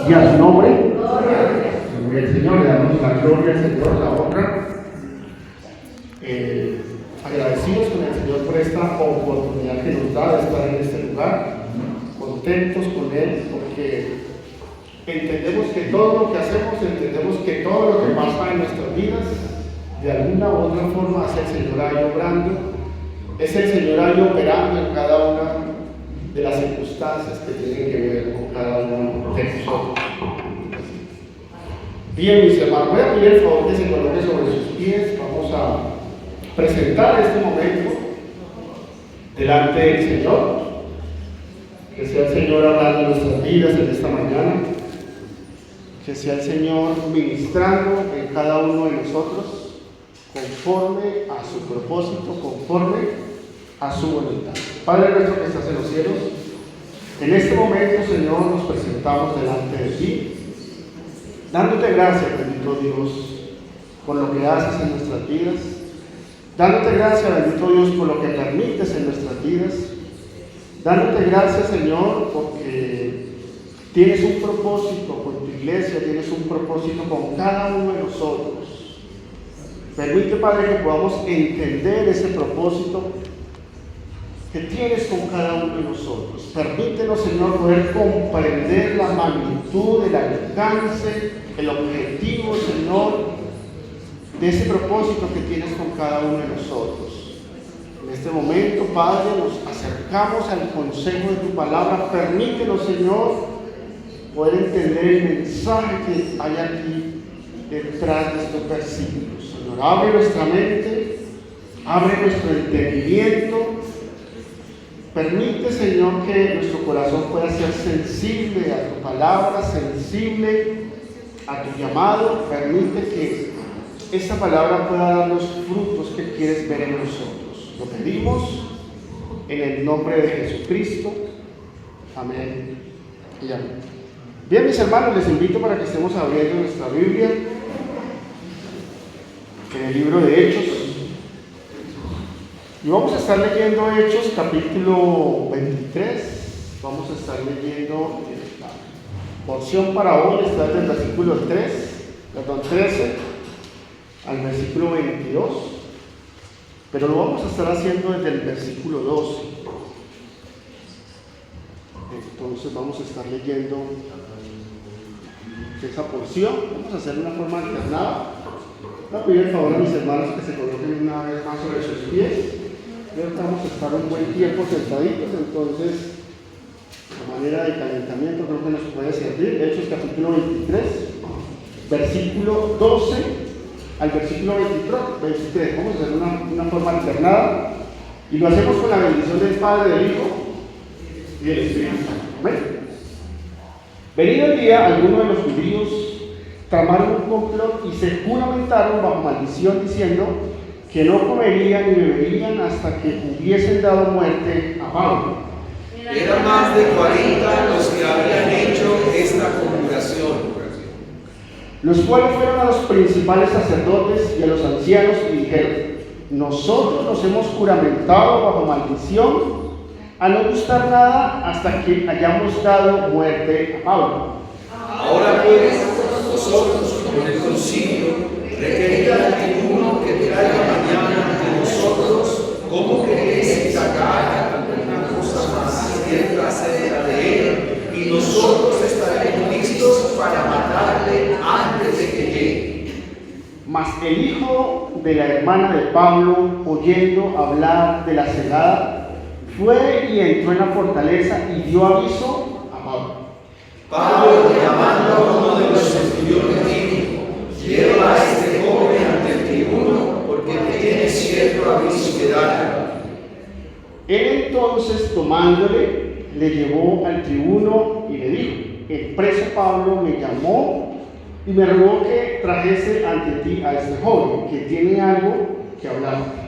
Y a su nombre, gloria al Señor, le damos la gloria al Señor, la honra. Agradecidos con el Señor por esta oportunidad que nos da de estar en este lugar, contentos con Él, porque entendemos que todo lo que hacemos, entendemos que todo lo que pasa en nuestras vidas, de alguna u otra forma es el Señor ahí obrando, es el Señor ahí operando en cada una de las circunstancias que tienen que ver con cada uno de nosotros. Bien, mis hermanos, voy a pedir el favor que se coloque sobre sus pies. Vamos a presentar este momento delante del Señor. Que sea el Señor hablando en nuestras vidas en esta mañana. Que sea el Señor ministrando en cada uno de nosotros conforme a su propósito, conforme a su voluntad. Padre nuestro que estás en los cielos, en este momento, Señor, nos presentamos delante de ti, dándote gracias, bendito Dios, por lo que haces en nuestras vidas, dándote gracias, bendito Dios, por lo que permites en nuestras vidas, dándote gracias, Señor, porque tienes un propósito con tu iglesia, tienes un propósito con cada uno de nosotros. Permite, Padre, que podamos entender ese propósito que tienes con cada uno de nosotros. Permítenos, Señor, poder comprender la magnitud, el alcance, el objetivo, Señor, de ese propósito que tienes con cada uno de nosotros. En este momento, Padre, nos acercamos al consejo de tu palabra. Permítenos, Señor, poder entender el mensaje que hay aquí detrás de estos versículos. Señor, abre nuestra mente, abre nuestro entendimiento. Permite, Señor, que nuestro corazón pueda ser sensible a tu palabra, sensible a tu llamado. Permite que esta palabra pueda dar los frutos que quieres ver en nosotros. Lo pedimos en el nombre de Jesucristo. Amén y amén. Bien, mis hermanos, les invito para que estemos abriendo nuestra Biblia en el libro de Hechos. Y vamos a estar leyendo Hechos capítulo 23. Vamos a estar leyendo la porción para hoy, está desde el versículo 13 al versículo 22. Pero lo vamos a estar haciendo desde el versículo 12. Entonces vamos a estar leyendo esa porción. Vamos a hacer una forma alternada. Voy a pedir el favor a mis hermanos que se coloquen una vez más sobre sus pies. Vamos a estar un buen tiempo sentaditos, entonces la manera de calentamiento creo que nos puede servir. Hechos capítulo 23, versículo 12 al versículo 23. Vamos a hacer una forma alternada y lo hacemos con la bendición del Padre, del Hijo y del Espíritu Santo. Amén. Venido el día, algunos de los judíos tramaron un complot y se juramentaron bajo maldición diciendo que no comerían ni beberían hasta que hubiesen dado muerte a Pablo. Eran más de 40 los que habían hecho esta conjuración. Los cuales fueron a los principales sacerdotes y a los ancianos y dijeron: nosotros nos hemos juramentado bajo maldición a no gustar nada hasta que hayamos dado muerte a Pablo. Ahora pues, vosotros con el concilio requerid al tribuno que traiga mañana de nosotros cómo queréis sacar alguna cosa más cierta acerca de él, y nosotros estaremos listos para matarle antes de que llegue. Mas el hijo de la hermana de Pablo, oyendo hablar de la cegada, fue y entró en la fortaleza y dio aviso a Pablo. Pablo, llamando a uno de los centuriones, dijo: lleva a este joven ante el tribuno, porque tiene cierto aviso que dar. Él entonces, tomándole, le llevó al tribuno y le dijo: el preso Pablo me llamó y me rogó que trajese ante ti a este joven, que tiene algo que hablar.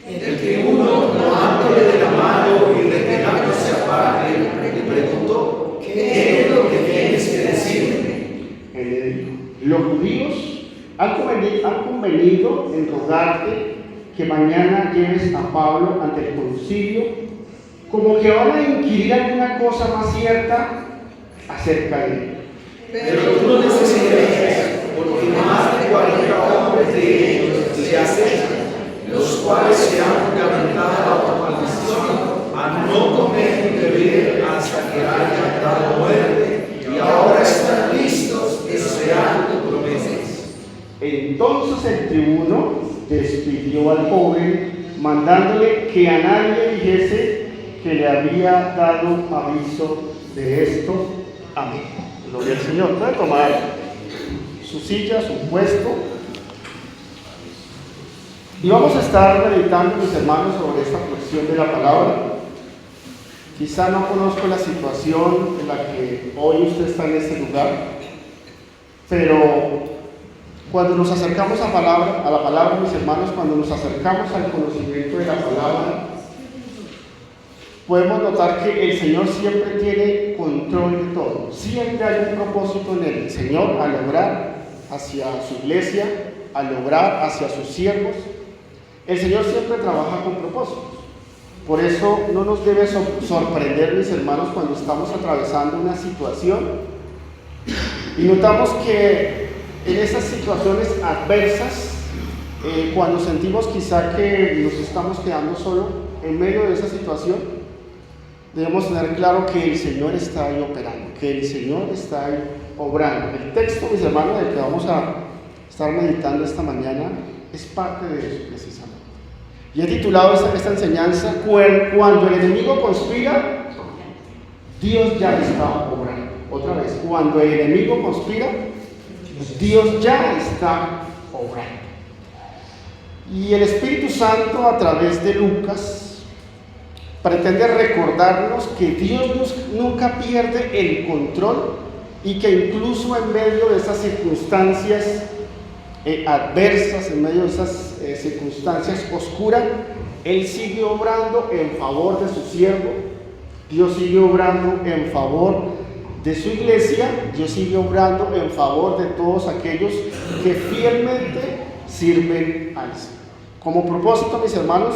El tribuno, tomándole de la mano y retirándose aparte, le preguntó: ¿qué es lo que tienes que decirme? Él le dijo: los judíos han convenido en rogarte que mañana lleves a Pablo ante el concilio, como que van a inquirir alguna cosa más cierta acerca de él. Pero tú no necesitarías, porque más de 40 hombres de ellos se acechan, los cuales se han fundamentado bajo maldición a no comer ni beber hasta que hayan dado muerte, y ahora están listos esperando promesas. Entonces el tribuno despidió al joven, mandándole que a nadie dijese que le había dado aviso de esto. Amén. Gloria al Señor. Puede tomar su silla, su puesto. Y vamos a estar meditando, mis hermanos, sobre esta cuestión de la palabra. Quizá no conozco la situación en la que hoy usted está en este lugar, pero cuando nos acercamos a la palabra, mis hermanos, cuando nos acercamos al conocimiento de la palabra, podemos notar que el Señor siempre tiene control de todo. Siempre hay un propósito en el Señor al obrar hacia su iglesia, al obrar hacia sus siervos. El Señor siempre trabaja con propósitos. Por eso no nos debe sorprender, mis hermanos, cuando estamos atravesando una situación y notamos que en esas situaciones adversas, cuando sentimos quizá que nos estamos quedando solos en medio de esa situación, debemos tener claro que el Señor está ahí operando, que el Señor está ahí obrando. El texto, mis hermanos, del que vamos a estar meditando esta mañana es parte de eso precisamente. Y he titulado esta enseñanza, cuando el enemigo conspira, Dios ya está obrando. Otra vez, cuando el enemigo conspira, Dios ya está obrando. Y el Espíritu Santo, a través de Lucas, pretende recordarnos que Dios nunca pierde el control y que incluso en medio de esas circunstancias adversas, en medio de esas circunstancias oscuras, Él sigue obrando en favor de su siervo. Dios sigue obrando en favor de su iglesia. Dios sigue obrando en favor de todos aquellos que fielmente sirven al Señor. Como propósito, mis hermanos,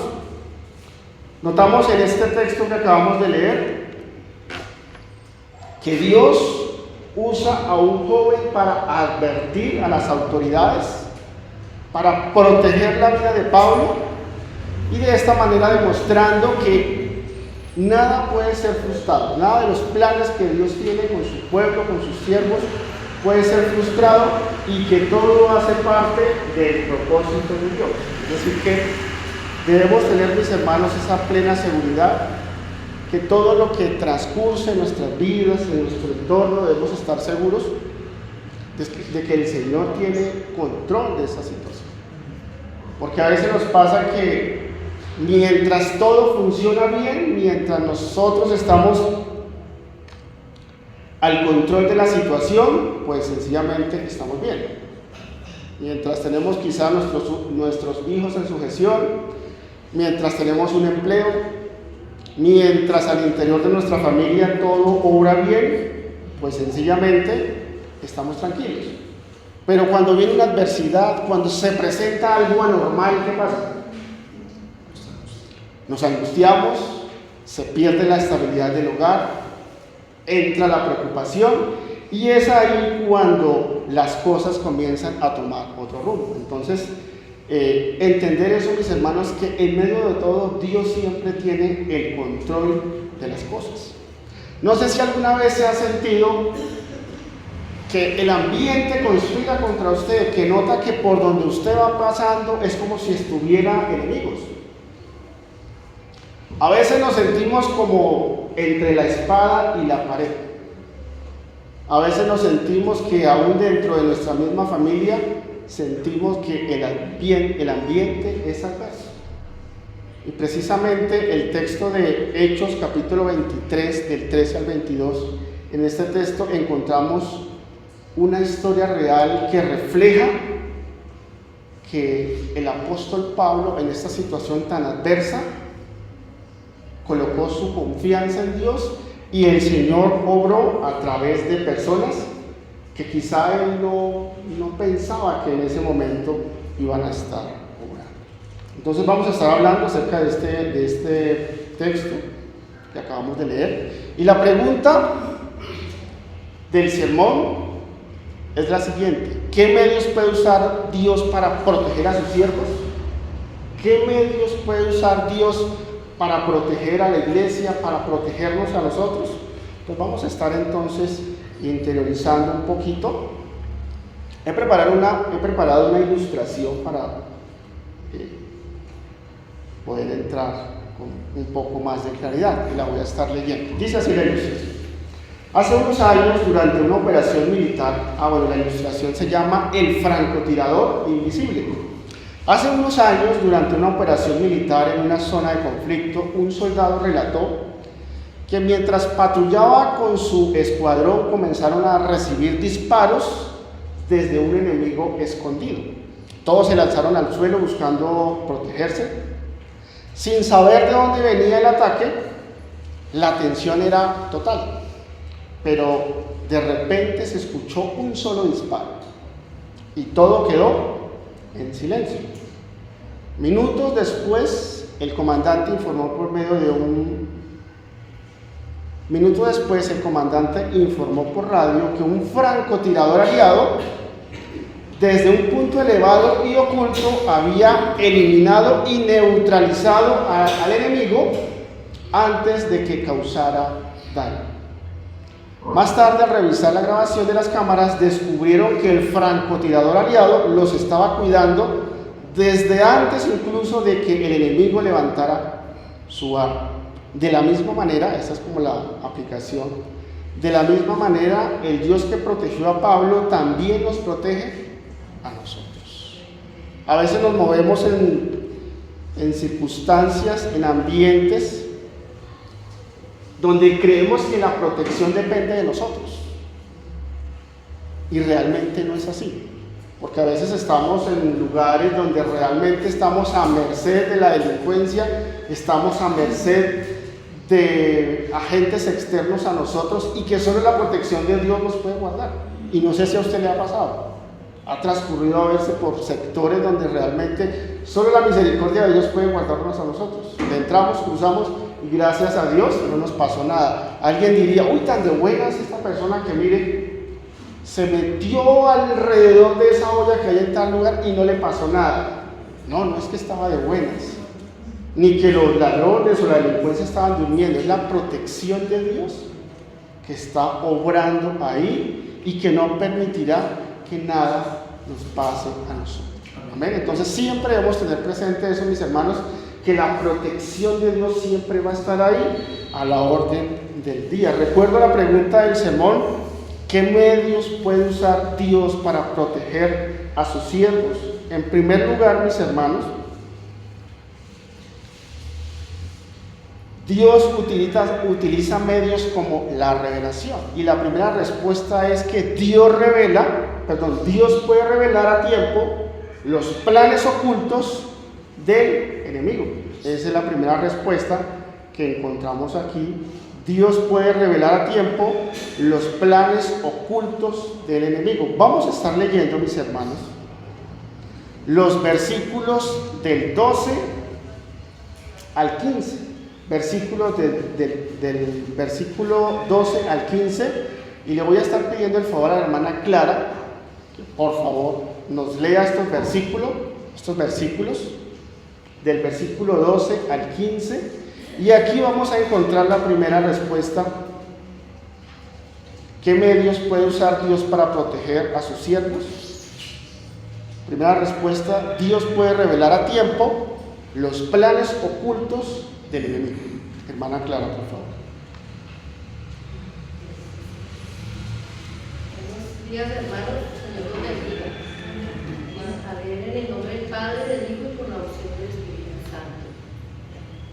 notamos en este texto que acabamos de leer que Dios usa a un joven para advertir a las autoridades, para proteger la vida de Pablo, y de esta manera demostrando que nada puede ser frustrado, nada de los planes que Dios tiene con su pueblo, con sus siervos, puede ser frustrado, y que todo hace parte del propósito de Dios. Es decir, que debemos tener, mis hermanos, esa plena seguridad que todo lo que transcurre en nuestras vidas, en nuestro entorno, debemos estar seguros de que el Señor tiene control de esa situación. Porque a veces nos pasa que mientras todo funciona bien, mientras nosotros estamos al control de la situación, pues sencillamente estamos bien. Mientras tenemos quizá nuestros hijos en sujeción, mientras tenemos un empleo, mientras al interior de nuestra familia todo obra bien, pues sencillamente estamos tranquilos. Pero cuando viene una adversidad, cuando se presenta algo anormal, ¿qué pasa? Nos angustiamos, se pierde la estabilidad del hogar, entra la preocupación, y es ahí cuando las cosas comienzan a tomar otro rumbo. Entonces, entender eso, mis hermanos, que en medio de todo Dios siempre tiene el control de las cosas. No sé si alguna vez se ha sentido que el ambiente conspira contra usted, que nota que por donde usted va pasando es como si estuviera enemigos. A veces nos sentimos como entre la espada y la pared. A veces nos sentimos que aún dentro de nuestra misma familia sentimos que el ambiente es adverso. Y precisamente el texto de Hechos capítulo 23, del 13 al 22, en este texto encontramos una historia real que refleja que el apóstol Pablo, en esta situación tan adversa, colocó su confianza en Dios, y el Señor obró a través de personas que quizá él no pensaba que en ese momento iban a estar obrando. Entonces vamos a estar hablando acerca de este texto que acabamos de leer. Y la pregunta del sermón es la siguiente: ¿qué medios puede usar Dios para proteger a sus siervos? ¿Qué medios puede usar Dios para proteger a la iglesia, para protegernos a nosotros? Pues vamos a estar entonces interiorizando un poquito. He preparado una ilustración para poder entrar con un poco más de claridad, y la voy a estar leyendo. Dice así la ilustración: hace unos años, durante una operación militar, la ilustración se llama El francotirador invisible. Hace unos años, durante una operación militar en una zona de conflicto, un soldado relató que mientras patrullaba con su escuadrón comenzaron a recibir disparos desde un enemigo escondido. Todos se lanzaron al suelo buscando protegerse. Sin saber de dónde venía el ataque, la tensión era total. Pero de repente se escuchó un solo disparo y todo quedó en silencio. Minutos después, el comandante informó por radio que un francotirador aliado, desde un punto elevado y oculto, había eliminado y neutralizado al enemigo antes de que causara daño. Más tarde, al revisar la grabación de las cámaras, descubrieron que el francotirador aliado los estaba cuidando desde antes incluso de que el enemigo levantara su arma. De la misma manera, esta es como la aplicación, de la misma manera, el Dios que protegió a Pablo también nos protege a nosotros. A veces nos movemos en circunstancias, en ambientes donde creemos que la protección depende de nosotros, y realmente no es así, porque a veces estamos en lugares donde realmente estamos a merced de la delincuencia, estamos a merced de agentes externos a nosotros, y que solo la protección de Dios nos puede guardar. Y no sé si a usted le ha pasado, ha transcurrido a verse por sectores donde realmente solo la misericordia de Dios puede guardarnos a nosotros. Entramos, cruzamos, y gracias a Dios no nos pasó nada. Alguien diría: uy, tan de buenas esta persona que mire, se metió alrededor de esa olla que hay en tal lugar y no le pasó nada. No es que estaba de buenas, ni que los ladrones o la delincuencia estaban durmiendo. Es la protección de Dios que está obrando ahí y que no permitirá que nada nos pase a nosotros. Amén. Entonces siempre debemos tener presente eso, mis hermanos, que la protección de Dios siempre va a estar ahí a la orden del día. Recuerdo la pregunta del sermón: ¿qué medios puede usar Dios para proteger a sus siervos? En primer lugar, mis hermanos, Dios utiliza medios como la revelación. Y la primera respuesta es que Dios puede revelar a tiempo los planes ocultos del enemigo. Esa es la primera respuesta que encontramos aquí. Dios puede revelar a tiempo los planes ocultos del enemigo. Vamos a estar leyendo, mis hermanos, los versículos del 12 al 15. Versículos del versículo 12 al 15, y le voy a estar pidiendo el favor a la hermana Clara que por favor nos lea estos versículos del versículo 12 al 15, y aquí vamos a encontrar la primera respuesta: ¿qué medios puede usar Dios para proteger a sus siervos? Primera respuesta: Dios puede revelar a tiempo los planes ocultos del enemigo. Hermana Clara, por favor. Buenos días, hermanos. Señor los bendiga. A leer en el nombre del Padre, del Hijo y con la opción del Espíritu Santo.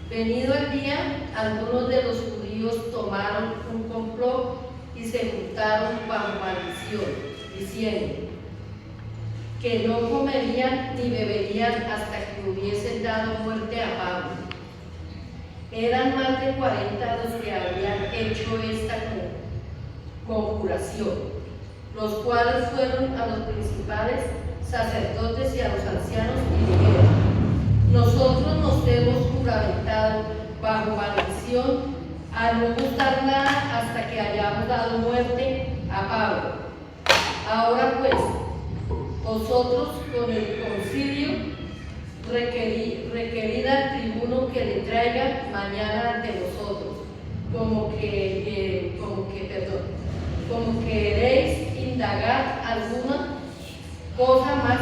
Venido el día, algunos de los judíos tomaron un complot y se juntaron bajo maldición, diciendo que no comerían ni beberían hasta que hubiesen dado muerte a Pablo. Eran más de 40 los que habían hecho esta conjuración, los cuales fueron a los principales sacerdotes y a los ancianos y dijeron: nosotros nos hemos juramentado bajo maldición a no gustar nada hasta que hayamos dado muerte a Pablo. Ahora vosotros con el concilio requerid al tribuno que le traiga mañana ante vosotros, como que queréis indagar alguna cosa más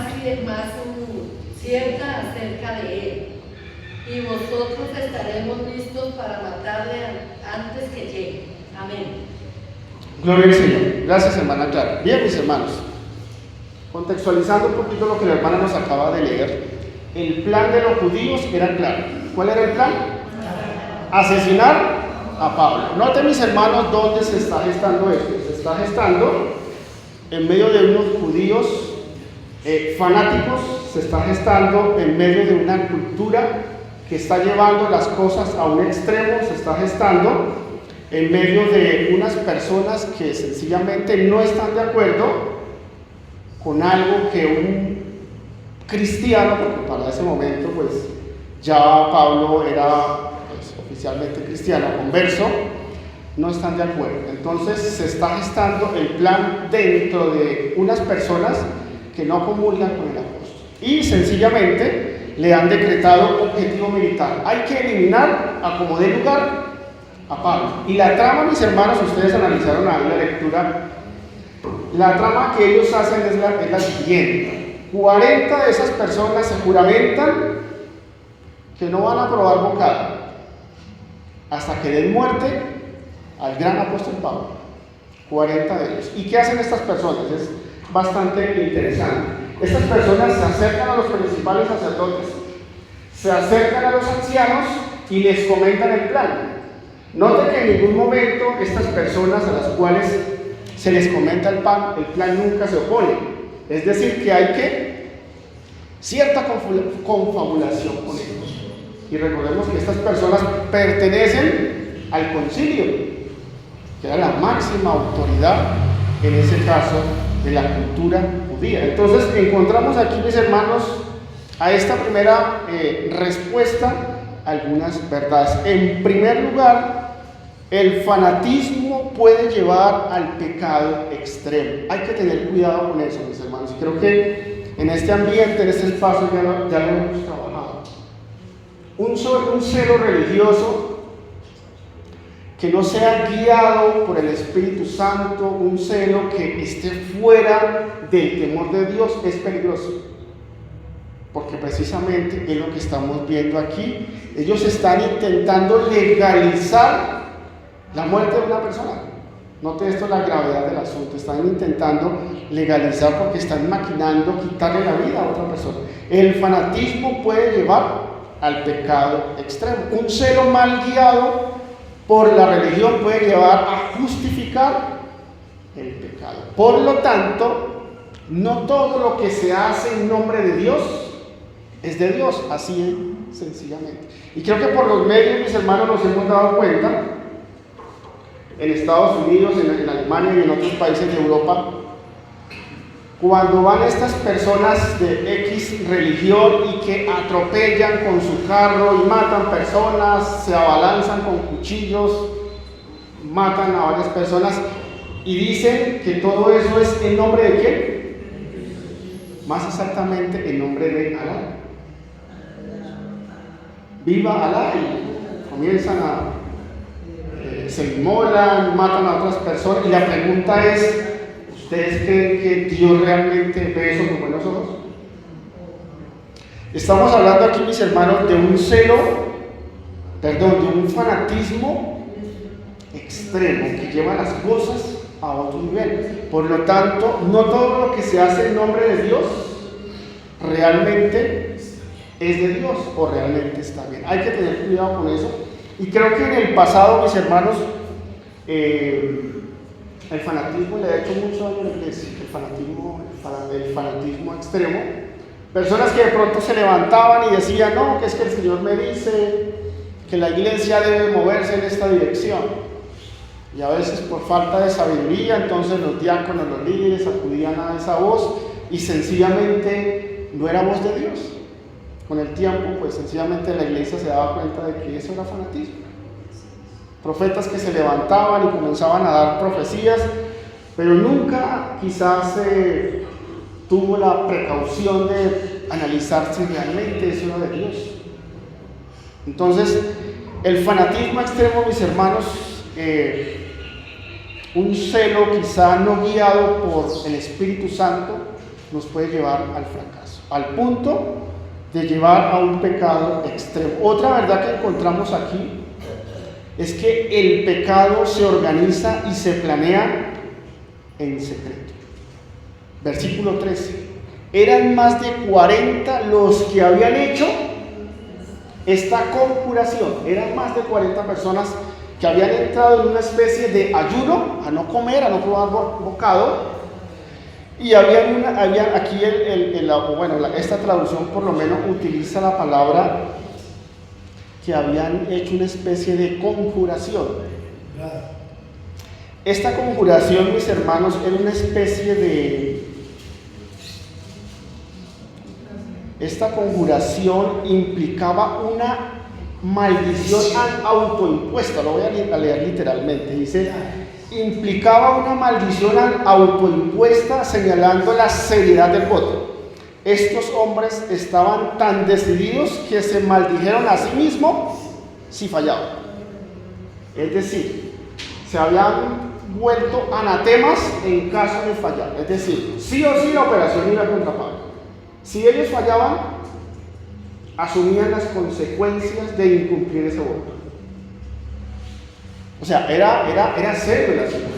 cierta acerca de él, y vosotros estaremos listos para matarle antes que llegue. Amén. Gloria al Señor. Gracias, hermana Clara. Bien, mis hermanos, contextualizando un poquito lo que la hermana nos acaba de leer, el plan de los judíos era claro. ¿Cuál era el plan? Asesinar a Pablo. Noten, mis hermanos, dónde se está gestando esto. Se está gestando en medio de unos judíos fanáticos, se está gestando en medio de una cultura que está llevando las cosas a un extremo, se está gestando en medio de unas personas que sencillamente no están de acuerdo con algo que un cristiano, porque para ese momento pues ya Pablo era pues, oficialmente cristiano, converso, no están de acuerdo. Entonces se está gestando el plan dentro de unas personas que no comulgan con el apóstol y sencillamente le han decretado objetivo militar: hay que eliminar a como dé lugar a Pablo. Y la trama, mis hermanos, ustedes analizaron ahí la lectura, la trama que ellos hacen es la siguiente: 40 de esas personas se juramentan que no van a probar bocado hasta que den muerte al gran apóstol Pablo. 40 de ellos. ¿Y qué hacen estas personas? Es bastante interesante. Estas personas se acercan a los principales sacerdotes, se acercan a los ancianos y les comentan el plan. Note que en ningún momento estas personas a las cuales se les comenta el plan nunca se oponen. Es decir, que hay cierta confabulación con ellos. Y recordemos que estas personas pertenecen al concilio, que era la máxima autoridad en ese caso de la cultura judía. Entonces encontramos aquí, mis hermanos, a esta primera respuesta algunas verdades. En primer lugar, el fanatismo puede llevar al pecado extremo. Hay que tener cuidado con eso, mis hermanos. Creo que en este ambiente, en este espacio ya lo hemos trabajado. Un celo religioso que no sea guiado por el Espíritu Santo, un celo que esté fuera del temor de Dios, es peligroso. Porque precisamente es lo que estamos viendo aquí. Ellos están intentando legalizar la muerte de una persona. Note esto, la gravedad del asunto. Están intentando legalizar porque están maquinando quitarle la vida a otra persona. El fanatismo puede llevar al pecado extremo. Un celo mal guiado por la religión puede llevar a justificar el pecado. Por lo tanto, no todo lo que se hace en nombre de Dios es de Dios, así sencillamente. Y creo que por los medios, mis hermanos, nos hemos dado cuenta, en Estados Unidos, en Alemania y en otros países de Europa, cuando van estas personas de X religión y que atropellan con su carro y matan personas, se abalanzan con cuchillos, matan a varias personas y dicen que todo eso es en nombre de ¿quién? Más exactamente en nombre de Alá. Viva Alá, y comienzan se inmolan, matan a otras personas, y la pregunta es: ¿ustedes creen que Dios realmente ve eso con buenos ojos? Estamos hablando aquí, mis hermanos, de un de un fanatismo extremo que lleva las cosas a otro nivel. Por lo tanto, no todo lo que se hace en nombre de Dios realmente es de Dios o realmente está bien. Hay que tener cuidado con eso. Y creo que en el pasado, mis hermanos, el fanatismo le ha hecho mucho daño a la iglesia, el fanatismo extremo. Personas que de pronto se levantaban y decían: no, que es que el Señor me dice que la iglesia debe moverse en esta dirección. Y a veces por falta de sabiduría, entonces los diáconos, los líderes acudían a esa voz y sencillamente no era voz de Dios. Con el tiempo, pues sencillamente la iglesia se daba cuenta de que eso era fanatismo. Profetas que se levantaban y comenzaban a dar profecías, pero nunca quizás tuvo la precaución de analizar si realmente es uno de Dios. Entonces, el fanatismo extremo, mis hermanos, un celo quizá no guiado por el Espíritu Santo, nos puede llevar al fracaso, al punto de llevar a un pecado extremo. Otra verdad que encontramos aquí es que el pecado se organiza y se planea en secreto. Versículo 13. Eran más de 40 los que habían hecho esta conjuración. Eran más de 40 personas que habían entrado en una especie de ayuno, a no comer, a no probar bocado. Y habían aquí esta traducción por lo menos utiliza la palabra que habían hecho una especie de conjuración. Esta conjuración, mis hermanos, era una especie de... Esta conjuración implicaba una maldición autoimpuesta. Lo voy a leer literalmente. Dice, implicaba una maldición autoimpuesta señalando la seriedad del voto. Estos hombres estaban tan decididos que se maldijeron a sí mismos si fallaban. Es decir, se habían vuelto anatemas en caso de fallar. Es decir, sí o sí la operación iba contra Pablo. Si ellos fallaban, asumían las consecuencias de incumplir ese voto. O sea, era serio el asunto.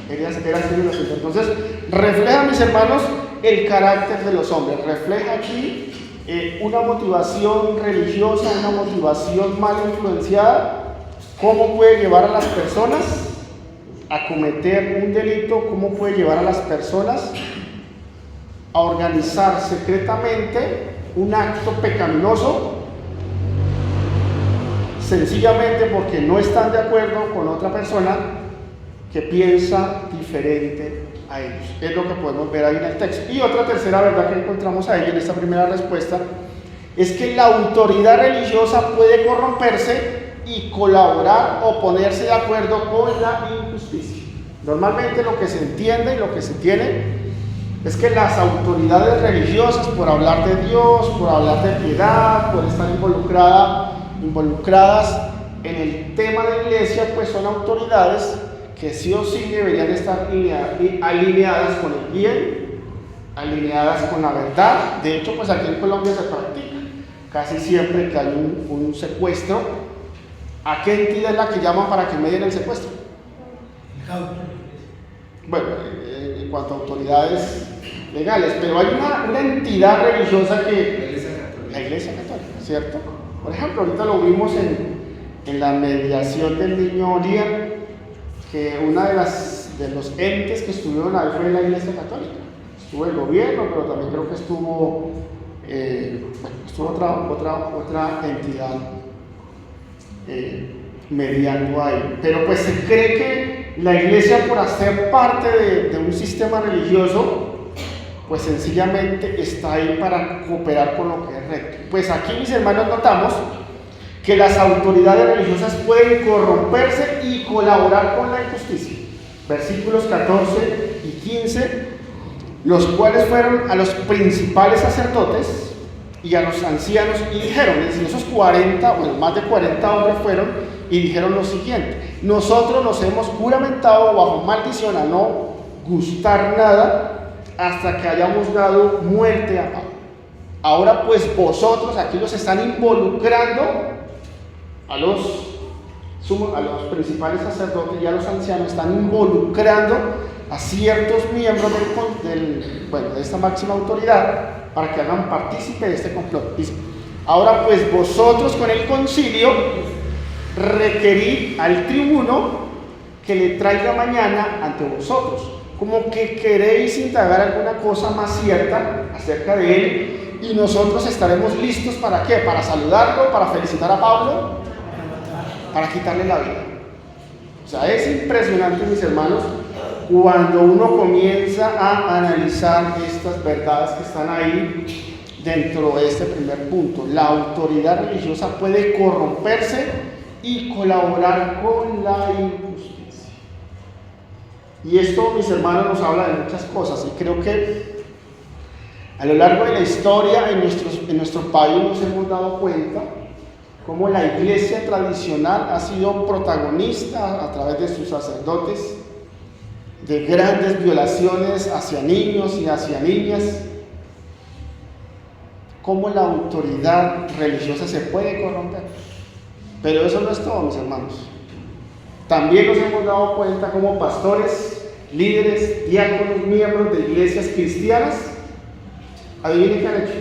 Era serio el asunto. Entonces, refleja, mis hermanos, el carácter de los hombres. Refleja aquí una motivación religiosa, una motivación mal influenciada. ¿Cómo puede llevar a las personas a cometer un delito? ¿Cómo puede llevar a las personas a organizar secretamente un acto pecaminoso? Sencillamente porque no están de acuerdo con otra persona que piensa diferente a ellos. Es lo que podemos ver ahí en el texto. Y otra tercera verdad que encontramos ahí en esta primera respuesta es que la autoridad religiosa puede corromperse y colaborar o ponerse de acuerdo con la injusticia. Normalmente lo que se entiende y lo que se tiene es que las autoridades religiosas, por hablar de Dios, por hablar de piedad, por estar involucradas en el tema de la iglesia, pues son autoridades que sí o sí deberían estar alineadas con el bien, alineadas con la verdad. De hecho, pues aquí en Colombia se practica. Casi siempre que hay un secuestro, ¿a qué entidad es la que llaman para que medien el secuestro? Bueno, en cuanto a autoridades legales, pero hay una entidad religiosa que... La Iglesia Católica, ¿cierto? Por ejemplo, ahorita lo vimos en la mediación del niño Liam, que una de los entes que estuvieron ahí fue la Iglesia Católica. Estuvo el gobierno, pero también creo que estuvo otra entidad mediando ahí. Pero pues se cree que la iglesia, por hacer parte de un sistema religioso, pues sencillamente está ahí para cooperar con lo que es recto. Pues aquí, mis hermanos, notamos que las autoridades religiosas pueden corromperse y colaborar con la injusticia. Versículos 14 y 15, los cuales fueron a los principales sacerdotes y a los ancianos y dijeron, es decir, esos 40, bueno, más de 40 hombres fueron y dijeron lo siguiente: nosotros nos hemos juramentado bajo maldición a no gustar nada hasta que hayamos dado muerte a Pablo. Ahora pues vosotros, aquí los están involucrando a los principales sacerdotes y a los ancianos, están involucrando a ciertos miembros de esta máxima autoridad para que hagan partícipe de este complot. Dice, ahora pues vosotros con el concilio requerid al tribuno que le traiga mañana ante vosotros, como que queréis indagar alguna cosa más cierta acerca de él, y nosotros estaremos listos ¿para qué? Para saludarlo, para felicitar a Pablo, para quitarle la vida. O sea, es impresionante, mis hermanos, cuando uno comienza a analizar estas verdades que están ahí dentro de este primer punto. La autoridad religiosa puede corromperse y colaborar con la injusticia. Y esto, mis hermanos, nos habla de muchas cosas, y creo que A lo largo de la historia en nuestro país nos hemos dado cuenta cómo la iglesia tradicional ha sido protagonista a través de sus sacerdotes de grandes violaciones hacia niños y hacia niñas. Cómo la autoridad religiosa se puede corromper. Pero eso no es todo, mis hermanos. También nos hemos dado cuenta cómo pastores, líderes, diáconos, miembros de iglesias cristianas, adivinen qué han hecho.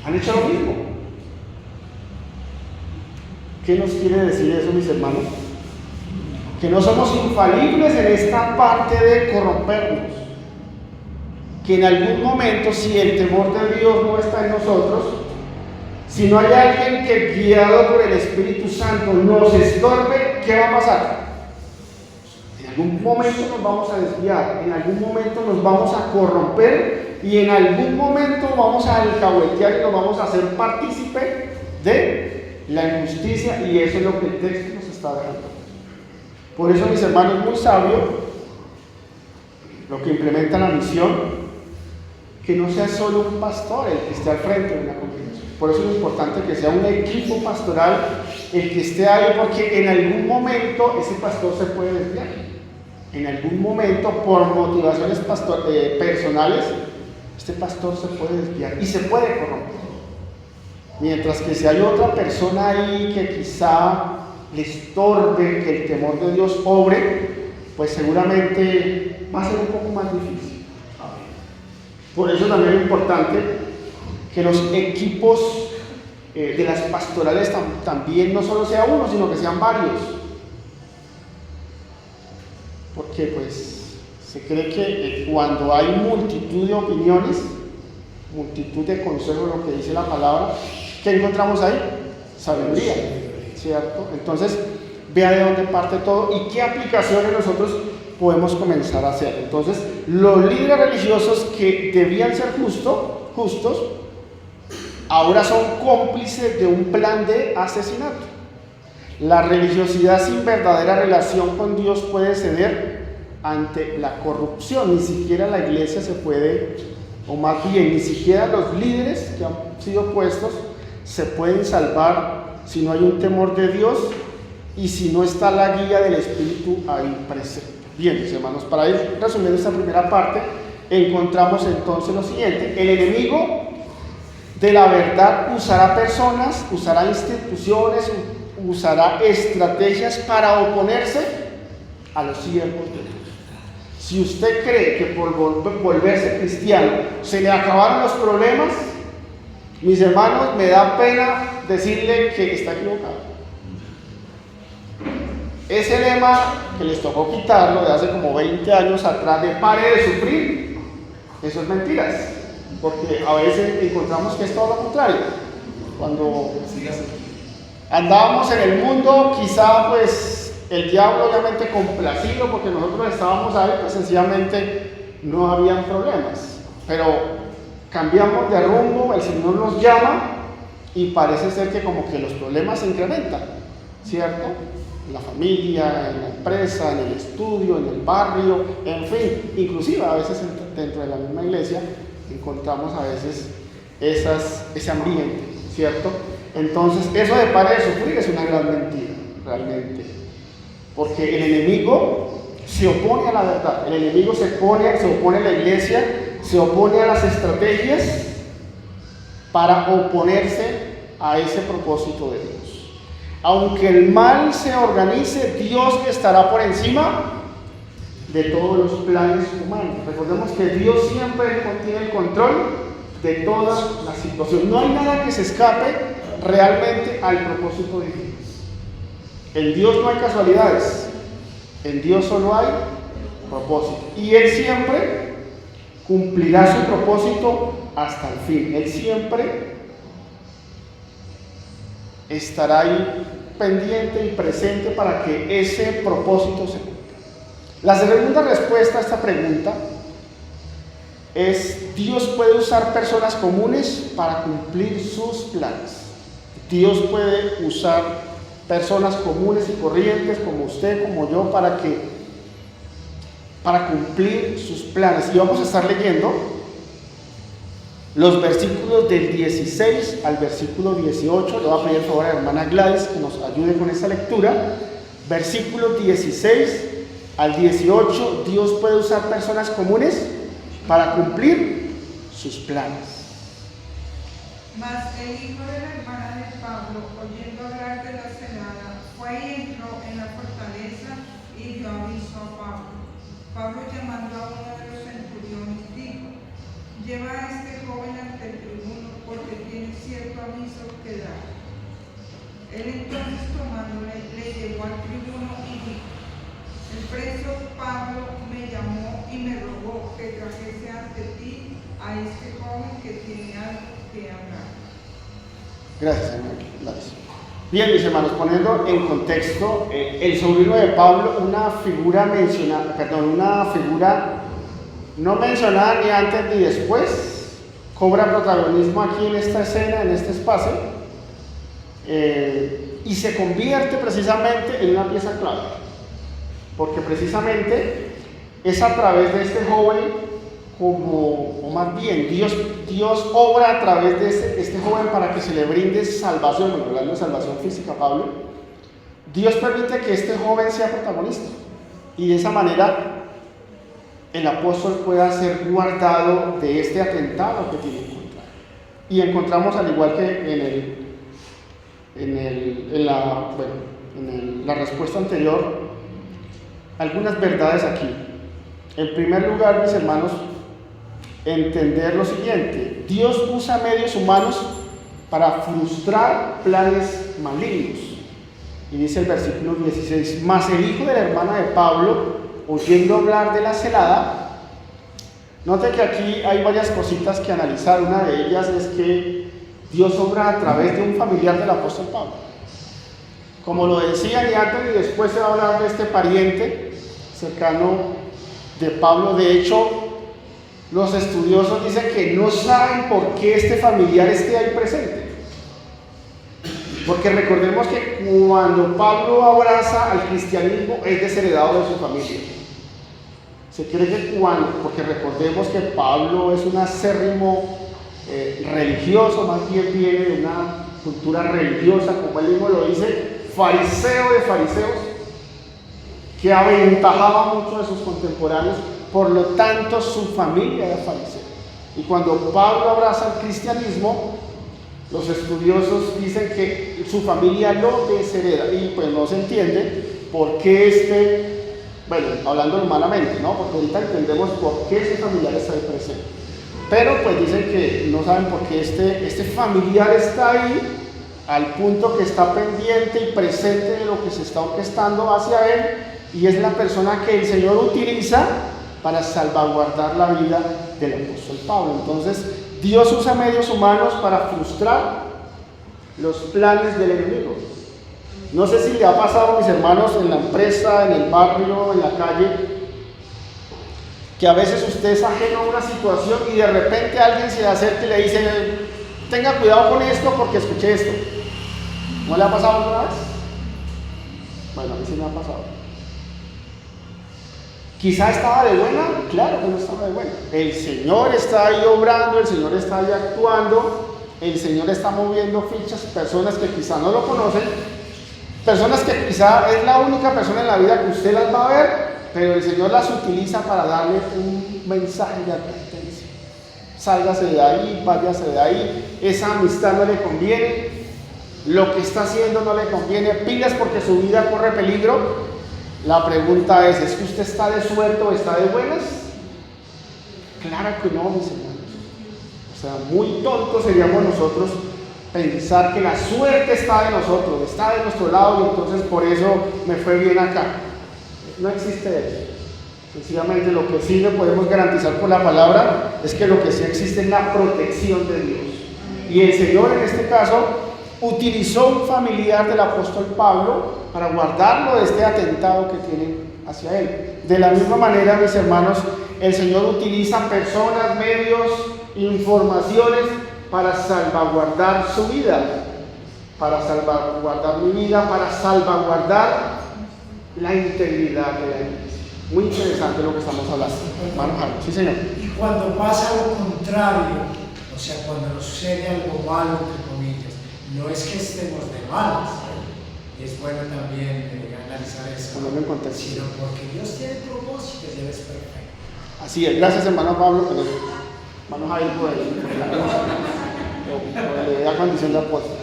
Han hecho lo mismo. ¿Qué nos quiere decir eso, mis hermanos? Que no somos infalibles en esta parte de corrompernos. Que en algún momento, si el temor de Dios no está en nosotros, si no hay alguien que, guiado por el Espíritu Santo, nos estorbe, ¿qué va a pasar? En algún momento nos vamos a desviar, en algún momento nos vamos a corromper y en algún momento vamos a alcahuetear y nos vamos a hacer partícipe de la injusticia, y eso es lo que el texto nos está dejando. Por eso, mis hermanos, muy sabio lo que implementa la misión, que no sea solo un pastor el que esté al frente de una congregación. Por eso es importante que sea un equipo pastoral el que esté ahí, porque en algún momento ese pastor se puede desviar. En algún momento, por motivaciones personales, este pastor se puede desviar y se puede corromper. Mientras que si hay otra persona ahí que quizá le estorbe que el temor de Dios obre, pues seguramente va a ser un poco más difícil. Por eso también es importante que los equipos de las pastorales también no solo sea uno, sino que sean varios. Porque pues se cree que cuando hay multitud de opiniones, multitud de consejos, lo que dice la palabra, ¿qué encontramos ahí? Sabiduría, ¿cierto? Entonces, vea de dónde parte todo y qué aplicaciones nosotros podemos comenzar a hacer. Entonces, los líderes religiosos que debían ser justos, ahora son cómplices de un plan de asesinato. La religiosidad sin verdadera relación con Dios puede ceder ante la corrupción. Ni siquiera la iglesia se puede, o más bien, ni siquiera los líderes que han sido puestos se pueden salvar si no hay un temor de Dios y si no está la guía del Espíritu ahí presente. Bien, mis hermanos, para ir resumiendo esta primera parte, encontramos entonces lo siguiente: el enemigo de la verdad usará personas, usará instituciones, usará estrategias para oponerse a los siervos de Dios. Si usted cree que por volverse cristiano se le acabaron los problemas, mis hermanos, me da pena decirle que está equivocado. Ese lema que les tocó quitarlo de hace como 20 años atrás, de pare de sufrir, eso es mentiras, porque a veces encontramos que es todo lo contrario. Cuando andábamos en el mundo, quizá pues el diablo obviamente complacido porque nosotros estábamos ahí, pues sencillamente no habían problemas, pero cambiamos de rumbo, el Señor nos llama y parece ser que como que los problemas se incrementan, ¿cierto? En la familia, en la empresa, en el estudio, en el barrio, en fin, inclusive a veces dentro de la misma iglesia encontramos a veces ese ambiente, ¿cierto? Entonces, eso de pare de sufrir es una gran mentira, realmente, porque el enemigo se opone a la verdad, el enemigo se opone a la iglesia, se opone a las estrategias para oponerse a ese propósito de Dios. Aunque el mal se organice, Dios estará por encima de todos los planes humanos. Recordemos que Dios siempre tiene el control de todas las situaciones. No hay nada que se escape realmente al propósito de Dios. En Dios no hay casualidades, en Dios solo hay propósito. Y Él siempre cumplirá su propósito hasta el fin. Él siempre estará ahí pendiente y presente para que ese propósito se cumpla. La segunda respuesta a esta pregunta es: Dios puede usar personas comunes para cumplir sus planes. Dios puede usar personas comunes y corrientes como usted, como yo, para cumplir sus planes. Y vamos a estar leyendo los versículos del 16 al versículo 18. Le voy a pedir el favor a la hermana Gladys que nos ayude con esta lectura. Versículos 16 al 18, Dios puede usar personas comunes para cumplir sus planes. Mas el hijo de la hermana de Pablo, oyendo hablar de la celada, fue y entró en la fortaleza y dio aviso a Pablo. Pablo, llamando a uno de los centuriones, dijo: lleva a este joven ante el tribuno, porque tiene cierto aviso que dar. Él entonces, tomándole, le llevó al tribuno y dijo: el preso Pablo me llamó y me rogó que trajese ante ti a este joven que tiene algo que hablar. Gracias, hermano. Gracias. Bien, mis hermanos, poniendo en contexto, el sobrino de Pablo, una figura no mencionada ni antes ni después, cobra protagonismo aquí en esta escena, en este espacio, y se convierte precisamente en una pieza clave, porque precisamente es a través de este joven, o más bien, Dios obra a través de este joven para que se le brinde salvación. Bueno, hablando de salvación física, Pablo, Dios permite que este joven sea protagonista, y de esa manera el apóstol pueda ser guardado de este atentado que tiene en contra. Y encontramos, al igual que en la respuesta anterior, algunas verdades aquí. En primer lugar, mis hermanos, entender lo siguiente: Dios usa medios humanos para frustrar planes malignos. Y dice el versículo 16: mas el hijo de la hermana de Pablo, oyendo hablar de la celada. Note que aquí hay varias cositas que analizar. Una de ellas es que Dios obra a través de un familiar del apóstol Pablo. Como lo decía, ni antes ni después se va a hablar de este pariente cercano de Pablo. De hecho, los estudiosos dicen que no saben por qué este familiar esté ahí presente. Porque recordemos que cuando Pablo abraza al cristianismo es desheredado de su familia. Se cree que porque recordemos que Pablo es un acérrimo religioso, más bien viene de una cultura religiosa, como él mismo lo dice, fariseo de fariseos, que aventajaba mucho de sus contemporáneos. Por lo tanto, su familia era farisea. Y cuando Pablo abraza al cristianismo, los estudiosos dicen que su familia lo deshereda, y pues no se entiende por qué hablando humanamente, ¿no? Porque ahorita entendemos por qué ese familiar está ahí presente. Pero pues dicen que no saben por qué este familiar está ahí, al punto que está pendiente y presente de lo que se está orquestando hacia él, y es la persona que el Señor utiliza para salvaguardar la vida del apóstol Pablo. Entonces, Dios usa medios humanos para frustrar los planes del enemigo. No sé si le ha pasado, mis hermanos, en la empresa, en el barrio, en la calle, que a veces usted es ajeno a una situación y de repente alguien se le acerca y le dice: tenga cuidado con esto porque escuché esto. ¿No le ha pasado alguna vez? Bueno, a mí sí me ha pasado. Quizá estaba de buena, claro que no estaba de buena. El Señor está ahí obrando, el Señor está ahí actuando, el Señor está moviendo fichas, personas que quizá no lo conocen, personas que quizá es la única persona en la vida que usted las va a ver, pero el Señor las utiliza para darle un mensaje de advertencia. Sálgase de ahí, váyase de ahí, esa amistad no le conviene, lo que está haciendo no le conviene, pilas porque su vida corre peligro. La pregunta es que usted está de suerte o está de buenas? Claro que no, mis hermanos. O sea, muy tontos seríamos nosotros pensar que la suerte está de nosotros, está de nuestro lado, y entonces por eso me fue bien acá. No existe eso. Sencillamente lo que sí le podemos garantizar por la palabra es que lo que sí existe es la protección de Dios. Y el Señor en este caso utilizó un familiar del apóstol Pablo para guardarlo de este atentado que tienen hacia él. De la misma manera, mis hermanos, el Señor utiliza personas, medios, informaciones para salvaguardar su vida, para salvaguardar mi vida, para salvaguardar la integridad de la iglesia. Muy interesante lo que estamos hablando. Hermano Jairo, sí, señor. Y cuando pasa lo contrario, o O sea, cuando nos sucede algo malo, entre comillas, no es que estemos de malas, y es bueno también analizar eso, Ponerlo en contexto. sino porque Dios tiene propósitos y Él es perfecto. Así es, gracias hermano Pablo, hermano Jair por la condición de apóstol.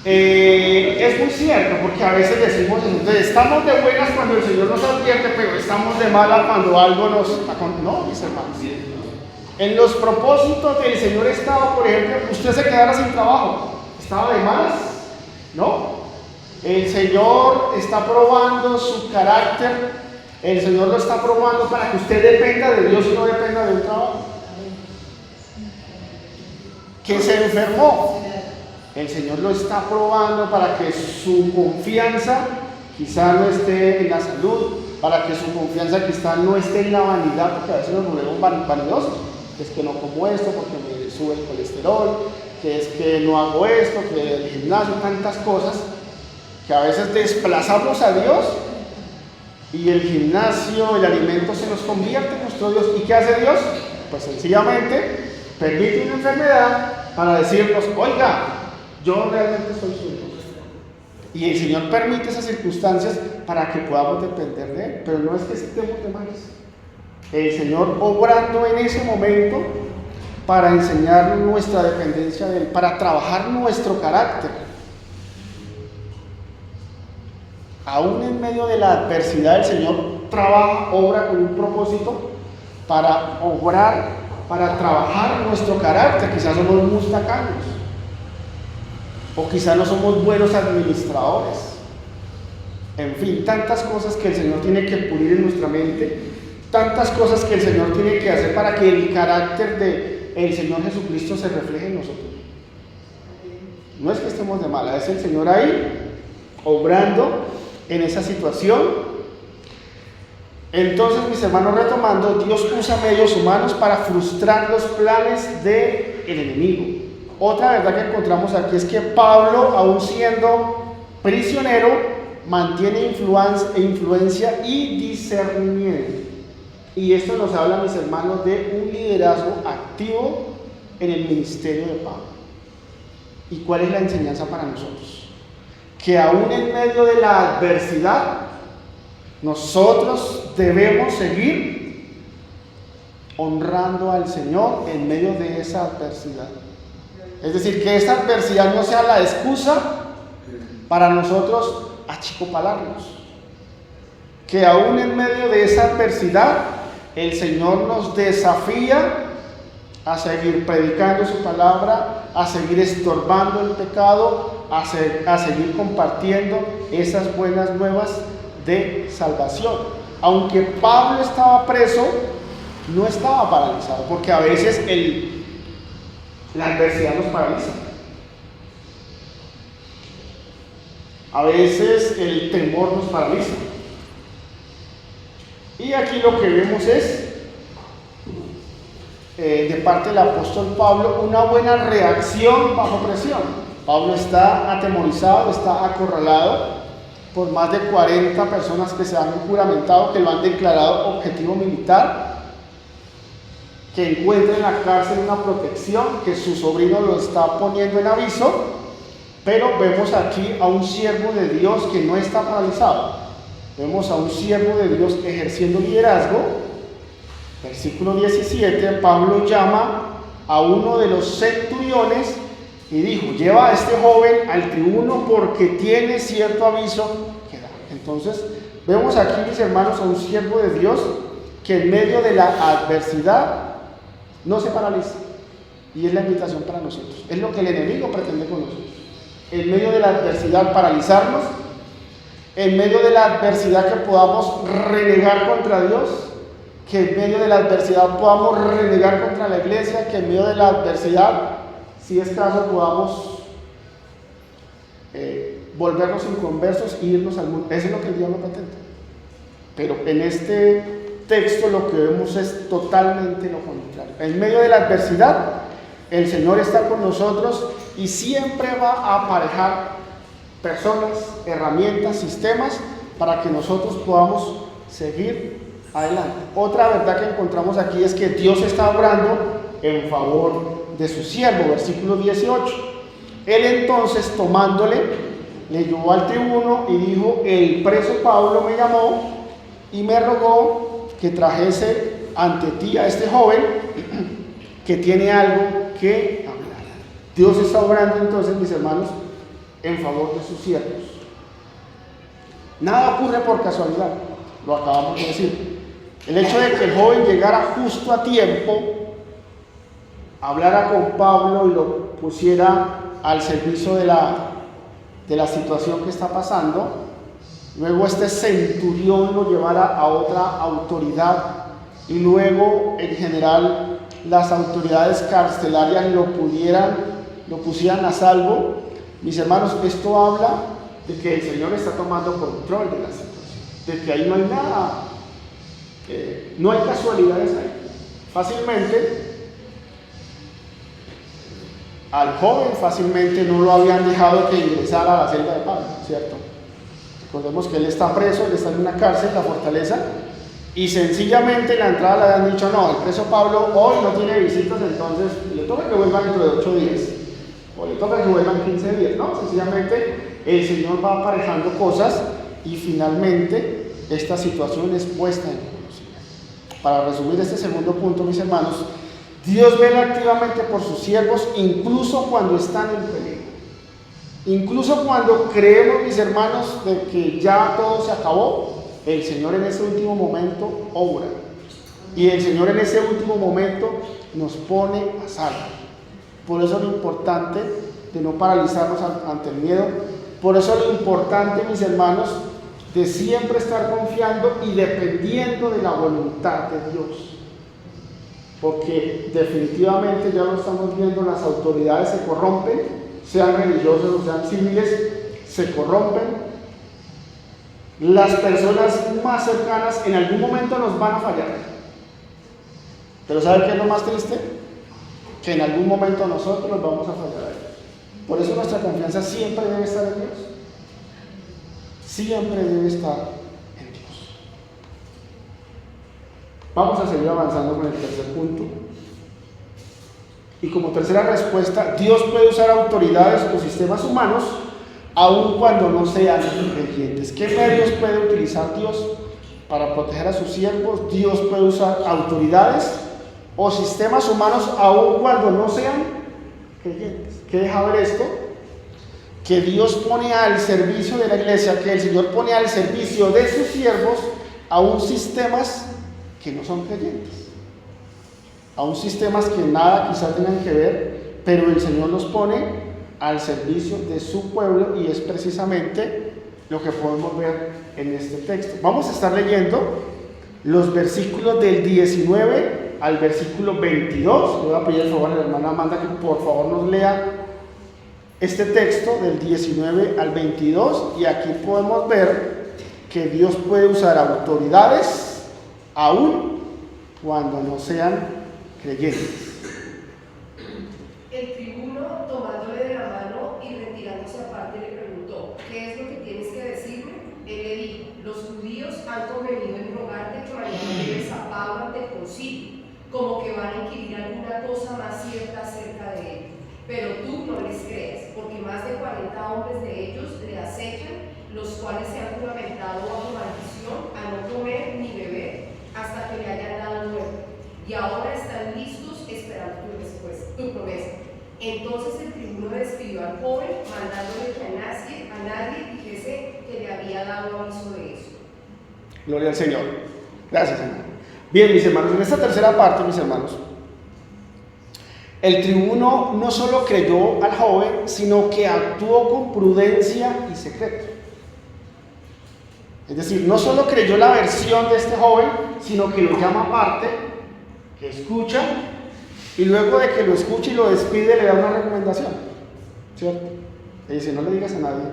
Es muy cierto, porque a veces decimos, entonces, estamos de buenas cuando el Señor nos advierte, pero estamos de malas cuando algo nos... No, mis hermanos. En los propósitos del Señor estaba, por ejemplo, usted se quedara sin trabajo. ¿Estaba de malas? No. El Señor está probando su carácter. El Señor lo está probando para que usted dependa de Dios y no dependa de un trabajo. Que se enfermó. El Señor lo está probando para que su confianza quizá no esté en la salud, para que su confianza quizá no esté en la vanidad, porque a veces nos volvemos vanidosos. Es que no como esto porque me sube el colesterol, que es que no hago esto, que el gimnasio, tantas cosas que a veces desplazamos a Dios y el gimnasio, el alimento se nos convierte en nuestro Dios. ¿Y qué hace Dios? Pues sencillamente permite una enfermedad para decirnos, oiga, yo realmente soy su Dios. Y el Señor permite esas circunstancias para que podamos depender de Él, pero no es que estemos de malas. El Señor obrando en ese momento para enseñar nuestra dependencia de Él, para trabajar nuestro carácter. Aún en medio de la adversidad, el Señor trabaja, obra con un propósito para obrar, para trabajar nuestro carácter. Quizás somos muy tacaños, o quizás no somos buenos administradores. En fin, tantas cosas que el Señor tiene que pulir en nuestra mente, tantas cosas que el Señor tiene que hacer para que el carácter del Señor Jesucristo se refleje en nosotros. No es que estemos de mala, es el Señor ahí obrando en esa situación. Entonces, mis hermanos, retomando, Dios usa medios humanos para frustrar los planes del enemigo. Otra verdad que encontramos aquí es que Pablo, aún siendo prisionero, mantiene influencia y discernimiento. Y esto nos habla, mis hermanos, de un liderazgo activo en el ministerio de Pablo. ¿Y cuál es la enseñanza para nosotros? Que aún en medio de la adversidad, nosotros debemos seguir honrando al Señor en medio de esa adversidad. Es decir, que esa adversidad no sea la excusa para nosotros achicopalarnos. Que aún en medio de esa adversidad, el Señor nos desafía a seguir predicando su palabra, a seguir estorbando el pecado, a seguir compartiendo esas buenas nuevas de salvación. Aunque Pablo estaba preso, no estaba paralizado, porque a veces la adversidad nos paraliza. A veces el temor nos paraliza. Y aquí lo que vemos es, de parte del apóstol Pablo, una buena reacción bajo presión. Pablo está atemorizado, está acorralado por más de 40 personas que se han juramentado, que lo han declarado objetivo militar, que encuentra en la cárcel una protección, que su sobrino lo está poniendo en aviso. Pero vemos aquí a un siervo de Dios que no está paralizado. Vemos a un siervo de Dios ejerciendo liderazgo. Versículo 17, Pablo llama a uno de los centuriones y dijo, lleva a este joven al tribuno porque tiene cierto aviso que dar. Entonces, vemos aquí, mis hermanos, a un siervo de Dios que en medio de la adversidad no se paraliza. Y es la invitación para nosotros. Es lo que el enemigo pretende con nosotros. En medio de la adversidad paralizarnos, en medio de la adversidad que podamos renegar contra Dios, que en medio de la adversidad podamos renegar contra la iglesia, que en medio de la adversidad, si es caso, podamos volvernos inconversos e irnos al mundo. Eso es lo que el diablo pretende. Pero en este texto lo que vemos es totalmente lo contrario. En medio de la adversidad, el Señor está con nosotros y siempre va a aparejar personas, herramientas, sistemas para que nosotros podamos seguir adelante. Otra verdad que encontramos aquí es que Dios está obrando en favor de su siervo, versículo 18. Él entonces, tomándole, le llevó al tribuno y dijo: el preso Pablo me llamó y me rogó que trajese ante ti a este joven que tiene algo que hablar. Dios está obrando entonces, mis hermanos, en favor de sus siervos. Nada ocurre por casualidad, lo acabamos de decir. El hecho de que el joven llegara justo a tiempo, hablara con Pablo y lo pusiera al servicio de la situación que está pasando, luego este centurión lo llevara a otra autoridad y luego en general las autoridades carcelarias lo pusieran a salvo. Mis hermanos, esto habla de que el Señor está tomando control de la situación, de que ahí no hay nada, no hay casualidades ahí. Fácilmente al joven no lo habían dejado que ingresara a la celda de Pablo, ¿cierto? Recordemos que él está preso, él está en una cárcel, la fortaleza, y sencillamente en la entrada le habían dicho: no, el preso Pablo hoy no tiene visitas, entonces le toca que vuelva dentro de 8 días, o le toca que vuelvan 15 días, no, sencillamente el Señor va aparejando cosas y finalmente esta situación es puesta en conocimiento. Para resumir este segundo punto, mis hermanos, Dios vela activamente por sus siervos, incluso cuando están en peligro. Incluso cuando creemos, mis hermanos, de que ya todo se acabó, el Señor en ese último momento obra. Y el Señor en ese último momento nos pone a salvo. Por eso lo importante de no paralizarnos ante el miedo. Por eso lo importante, mis hermanos, de siempre estar confiando y dependiendo de la voluntad de Dios. Porque definitivamente ya lo estamos viendo, las autoridades se corrompen, sean religiosas o sean civiles, se corrompen. Las personas más cercanas en algún momento nos van a fallar. Pero ¿saben qué es lo más triste? Que en algún momento nosotros nos vamos a fallar a ellos. Por eso nuestra confianza siempre debe estar en Dios. Siempre debe estar en Dios. Vamos a seguir avanzando con el tercer punto. Y como tercera respuesta, Dios puede usar autoridades o sistemas humanos aun cuando no sean creyentes. ¿Qué medios puede utilizar Dios para proteger a sus siervos? Dios puede usar autoridades o sistemas humanos aun cuando no sean creyentes. ¿Qué deja ver esto? Que Dios pone al servicio de la iglesia, que el Señor pone al servicio de sus siervos aún sistemas que no son creyentes, aún sistemas que nada quizás tengan que ver, pero el Señor los pone al servicio de su pueblo, y es precisamente lo que podemos ver en este texto. Vamos a estar leyendo los versículos del 19 al versículo 22. Le voy a pedir el favor a la hermana Amanda que por favor nos lea este texto del 19 al 22, y aquí podemos ver que Dios puede usar autoridades aún cuando no sean creyentes. El tribuno, tomándole de la mano y retirándose aparte, le preguntó: ¿qué es lo que tienes que decirme? Él le dijo: los judíos han convenido en rogarte que mañana lleves a Pablo ante el concilio, como que van a inquirir alguna cosa más cierta acerca de él. Pero tú no les creas, porque más de 40 hombres de ellos le acechan, los cuales se han juramentado bajo maldición a no comer ni beber hasta que le hayan dado muerte, y ahora están listos esperando tu promesa. Entonces el tribuno despidió al joven, mandándole que a nadie dijese que le había dado aviso de eso. Gloria al Señor. Gracias, Señor. Bien, mis hermanos, en esta tercera parte, mis hermanos, el tribuno no solo creyó al joven, sino que actuó con prudencia y secreto. Es decir, no solo creyó la versión de este joven, sino que lo llama aparte, que escucha, y luego de que lo escucha y lo despide, le da una recomendación, ¿cierto? Le dice: no le digas a nadie,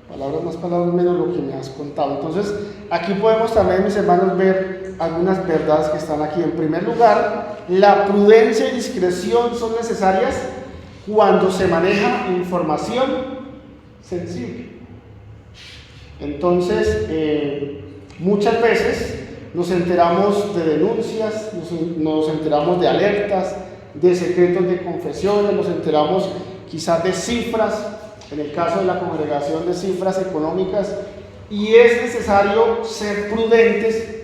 palabras más, palabras menos, lo que me has contado. Entonces, aquí podemos también, mis hermanos, ver algunas verdades que están aquí. En primer lugar, la prudencia y discreción son necesarias cuando se maneja información sensible. Entonces, muchas veces nos enteramos de denuncias, nos enteramos de alertas, de secretos de confesiones, nos enteramos quizás de cifras, en el caso de la congregación, de cifras económicas, y es necesario ser prudentes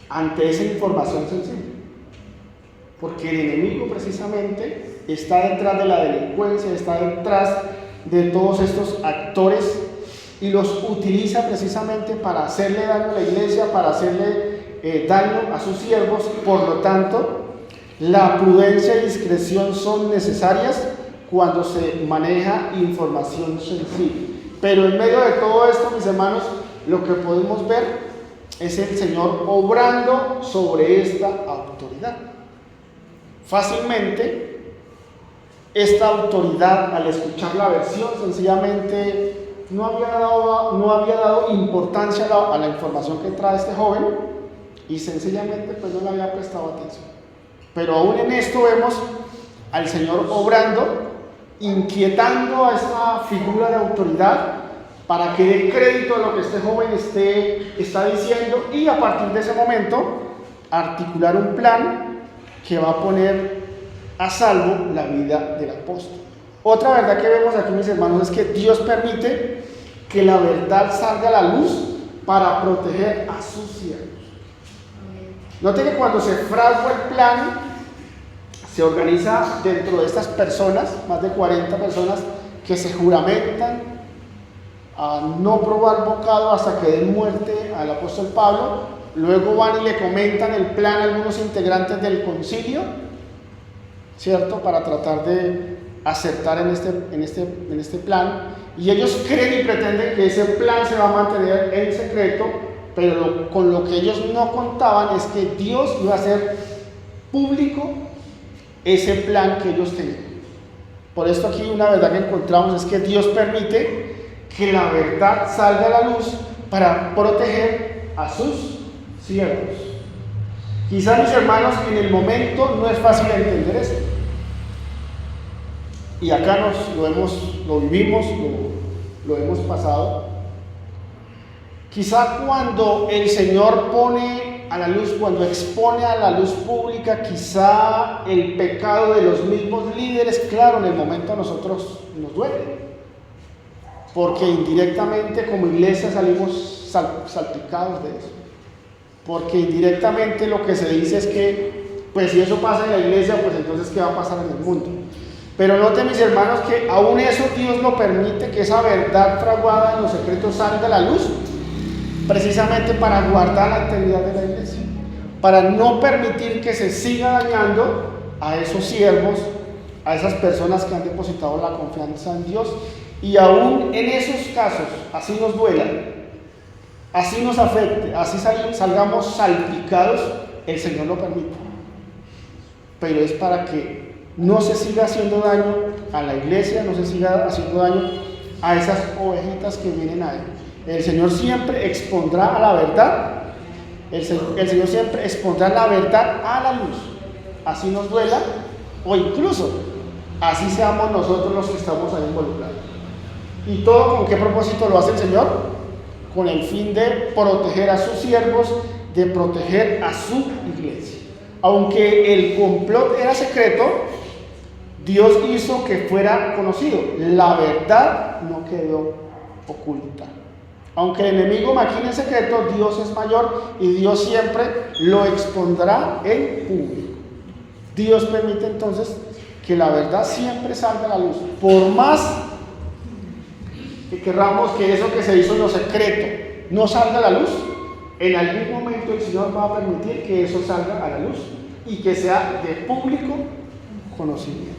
ante esa información sensible, porque el enemigo precisamente está detrás de la delincuencia, está detrás de todos estos actores y los utiliza precisamente para hacerle daño a la iglesia, para hacerle daño a sus siervos. Por lo tanto, la prudencia y discreción son necesarias cuando se maneja información sensible. Pero en medio de todo esto, mis hermanos, lo que podemos ver es el Señor obrando sobre esta autoridad. Fácilmente, esta autoridad, al escuchar la versión, sencillamente no había dado importancia a la información que trae este joven y sencillamente pues no le había prestado atención. Pero aún en esto vemos al Señor obrando, inquietando a esta figura de autoridad para que dé crédito a lo que este joven está diciendo, y a partir de ese momento articular un plan que va a poner a salvo la vida del apóstol. Otra verdad que vemos aquí, mis hermanos, es que Dios permite que la verdad salga a la luz para proteger a sus siervos. Note que cuando se fragua el plan, se organiza dentro de estas personas, más de 40 personas, que se juramentan a no probar bocado hasta que den muerte al apóstol Pablo. Luego van y le comentan el plan a algunos integrantes del concilio, ¿cierto?, para tratar de acertar en este plan, y ellos creen y pretenden que ese plan se va a mantener en secreto, pero con lo que ellos no contaban es que Dios iba a hacer público ese plan que ellos tenían. Por esto aquí una verdad que encontramos es que Dios permite que la verdad salga a la luz para proteger a sus siervos. Quizás, mis hermanos, en el momento no es fácil entender esto. Y acá lo vivimos, lo hemos pasado. Quizá cuando el Señor pone a la luz, cuando expone a la luz pública, quizá el pecado de los mismos líderes, claro, en el momento a nosotros nos duele. Porque indirectamente como iglesia salimos salpicados de eso. Porque indirectamente lo que se dice es que, pues si eso pasa en la iglesia, pues entonces ¿qué va a pasar en el mundo? Pero noten, mis hermanos, que aún eso Dios lo permite, que esa verdad fraguada en los secretos salga a la luz, precisamente para guardar la integridad de la iglesia, para no permitir que se siga dañando a esos siervos, a esas personas que han depositado la confianza en Dios. Y aún en esos casos, así nos duela, así nos afecte, así salgamos salpicados, el Señor lo permite. Pero es para que no se siga haciendo daño a la iglesia, no se siga haciendo daño a esas ovejitas que vienen a Él. El Señor siempre expondrá a la verdad, el Señor siempre expondrá la verdad a la luz, así nos duela, o incluso así seamos nosotros los que estamos ahí involucrados. ¿Y todo con qué propósito lo hace el Señor? Con el fin de proteger a sus siervos, de proteger a su iglesia. Aunque el complot era secreto, Dios hizo que fuera conocido. La verdad no quedó oculta. Aunque el enemigo maquine en secreto, Dios es mayor y Dios siempre lo expondrá en público. Dios permite entonces que la verdad siempre salga a la luz. Por más que querramos que eso que se hizo en lo secreto no salga a la luz, en algún momento el Señor va a permitir que eso salga a la luz y que sea de público conocimiento.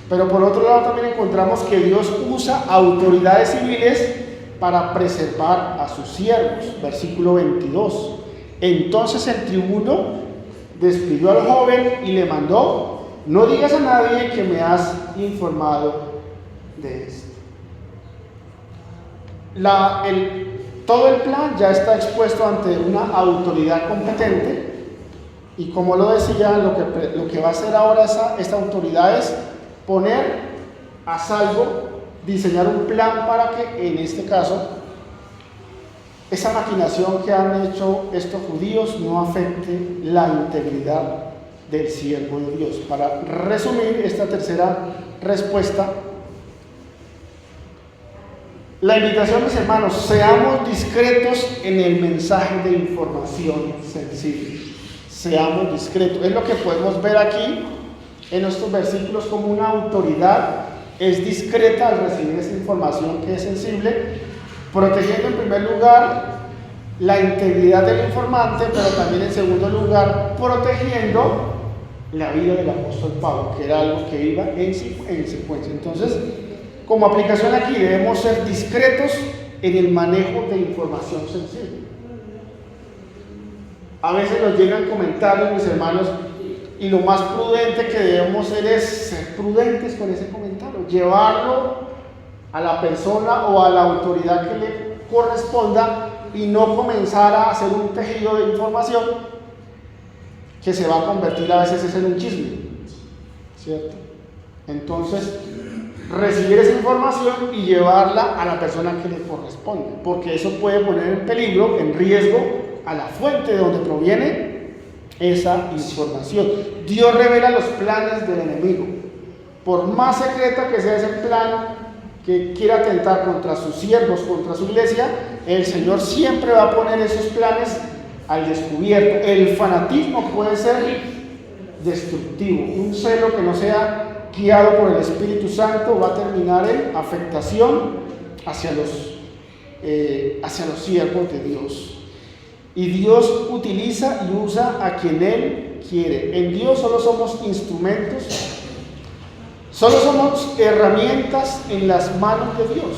Pero por otro lado también encontramos que Dios usa autoridades civiles para preservar a sus siervos. Versículo 22. Entonces el tribuno despidió al joven y le mandó: no digas a nadie que me has informado de esto. Todo el plan ya está expuesto ante una autoridad competente, y como lo decía, lo que va a hacer ahora esta autoridad es poner a salvo, diseñar un plan para que en este caso esa maquinación que han hecho estos judíos no afecte la integridad del siervo de Dios. Para resumir esta tercera respuesta, la invitación, mis hermanos, seamos discretos en el mensaje de información sensible. Seamos discretos. Es lo que podemos ver aquí en estos versículos, como una autoridad es discreta al recibir esa información que es sensible, protegiendo en primer lugar la integridad del informante, pero también en segundo lugar protegiendo la vida del apóstol Pablo, que era algo que iba en secuencia. Entonces, como aplicación aquí, debemos ser discretos en el manejo de información sensible. A veces nos llegan comentarios, mis hermanos, y lo más prudente que debemos ser es ser prudentes con ese comentario, llevarlo a la persona o a la autoridad que le corresponda y no comenzar a hacer un tejido de información que se va a convertir a veces en un chisme, ¿cierto? Entonces, recibir esa información y llevarla a la persona que le corresponde, porque eso puede poner en peligro, en riesgo, a la fuente de donde proviene esa información. Dios revela los planes del enemigo. Por más secreta que sea ese plan que quiera atentar contra sus siervos, contra su iglesia, el Señor siempre va a poner esos planes al descubierto. El fanatismo puede ser destructivo. Un celo que no sea guiado por el Espíritu Santo va a terminar en afectación hacia los siervos de Dios. Y Dios utiliza y usa a quien Él quiere. En Dios solo somos instrumentos, solo somos herramientas en las manos de Dios.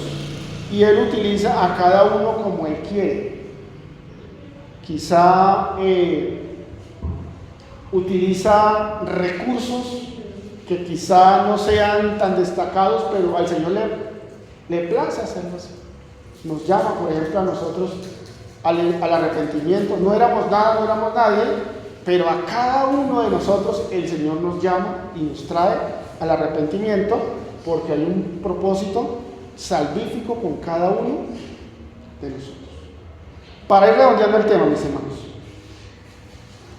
Y Él utiliza a cada uno como Él quiere. Quizá utiliza recursos que quizá no sean tan destacados, pero al Señor le place hacerlo así. Nos llama, por ejemplo, a nosotros al arrepentimiento. No éramos nada, no éramos nadie, pero a cada uno de nosotros el Señor nos llama y nos trae al arrepentimiento, porque hay un propósito salvífico con cada uno de nosotros. Para ir redondeando el tema, mis hermanos,